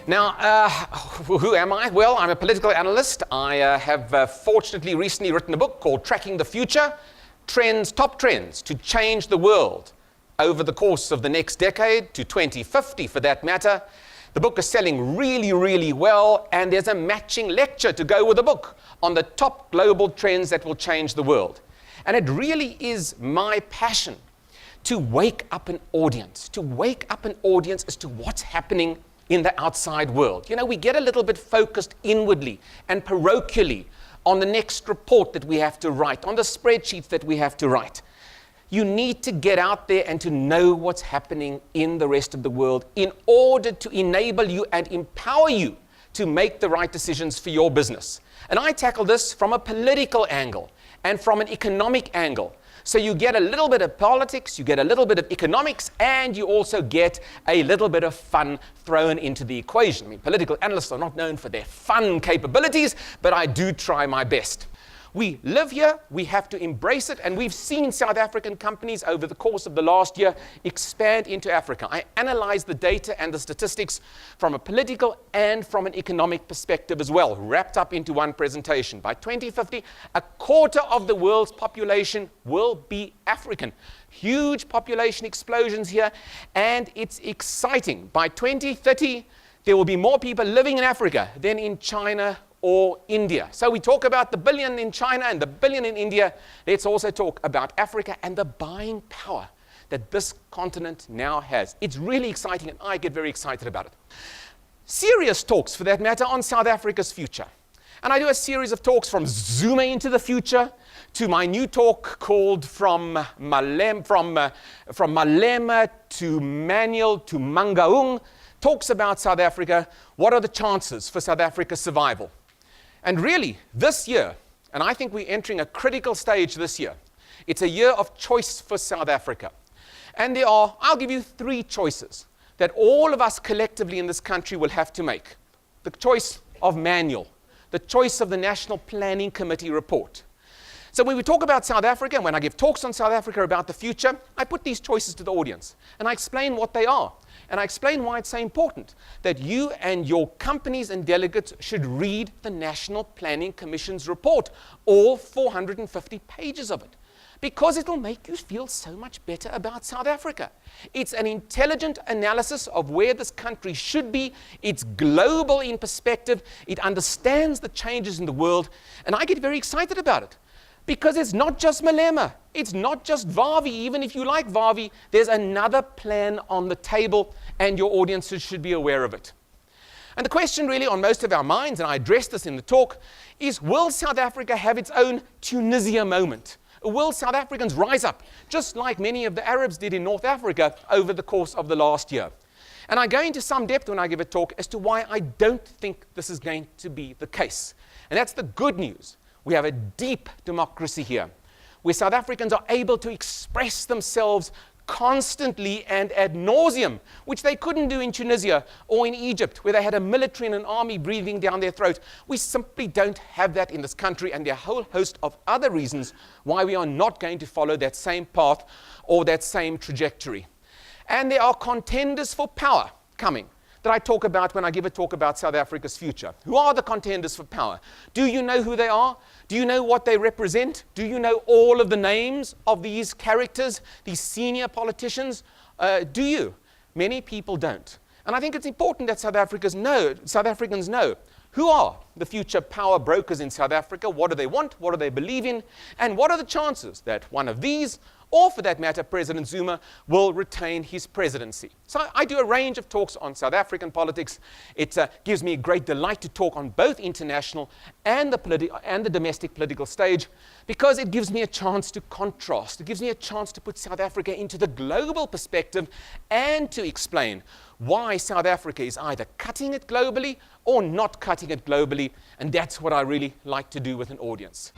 Now, who am I? Well, I'm a political analyst. I have fortunately recently written a book called Tracking the Future, Top Trends to Change the World over the course of the next decade, to 2050 for that matter. The book is selling really, really well, and there's a matching lecture to go with the book on the top global trends that will change the world. And it really is my passion to wake up an audience, as to what's happening in the outside world. You know, we get a little bit focused inwardly and parochially on the next report that we have to write, on the spreadsheets that we have to write. You need to get out there and to know what's happening in the rest of the world in order to enable you and empower you to make the right decisions for your business. And I tackle this from a political angle and from an economic angle. So you get a little bit of politics, you get a little bit of economics, and you also get a little bit of fun thrown into the equation. I mean, political analysts are not known for their fun capabilities, but I do try my best. We live here, we have to embrace it, and we've seen South African companies over the course of the last year expand into Africa. I analyze the data and the statistics from a political and from an economic perspective as well, wrapped up into one presentation. By 2050, a quarter of the world's population will be African. Huge population explosions here, and it's exciting. By 2030, there will be more people living in Africa than in China or India. So we talk about the billion in China and the billion in India. Let's also talk about Africa and the buying power that this continent now has. It's really exciting, and I get very excited about it. Serious talks, for that matter, on South Africa's future. And I do a series of talks from zooming into the future to my new talk called From Malema to Manual to Mangaung, talks about South Africa. What are the chances for South Africa's survival? And really, this year, and I think we're entering a critical stage this year, it's a year of choice for South Africa. And I'll give you 3 choices that all of us collectively in this country will have to make. The choice of manual, the choice of the National Planning Committee report. So when we talk about South Africa, and when I give talks on South Africa about the future, I put these choices to the audience, and I explain what they are. And I explain why it's so important that you and your companies and delegates should read the National Planning Commission's report, all 450 pages of it, because it'll make you feel so much better about South Africa. It's an intelligent analysis of where this country should be. It's global in perspective. It understands the changes in the world, and I get very excited about it. Because it's not just Malema, it's not just Vavi. Even if you like Vavi, there's another plan on the table, and your audiences should be aware of it. And the question really on most of our minds, and I address this in the talk, is will South Africa have its own Tunisia moment? Will South Africans rise up, just like many of the Arabs did in North Africa over the course of the last year? And I go into some depth when I give a talk as to why I don't think this is going to be the case. And that's the good news. We have a deep democracy here, where South Africans are able to express themselves constantly and ad nauseum, which they couldn't do in Tunisia or in Egypt, where they had a military and an army breathing down their throat. We simply don't have that in this country, and there are a whole host of other reasons why we are not going to follow that same path or that same trajectory. And there are contenders for power coming that I talk about when I give a talk about South Africa's future. Who are the contenders for power? Do you know who they are? Do you know what they represent? Do you know all of the names of these characters, these senior politicians? Do you? Many people don't. And I think it's important that South Africans know who are the future power brokers in South Africa, what do they want, what do they believe in, and what are the chances that one of these, or for that matter, President Zuma, will retain his presidency. So I do a range of talks on South African politics. It gives me great delight to talk on both international and the domestic political stage, because it gives me a chance to contrast. It gives me a chance to put South Africa into the global perspective and to explain why South Africa is either cutting it globally or not cutting it globally. And that's what I really like to do with an audience.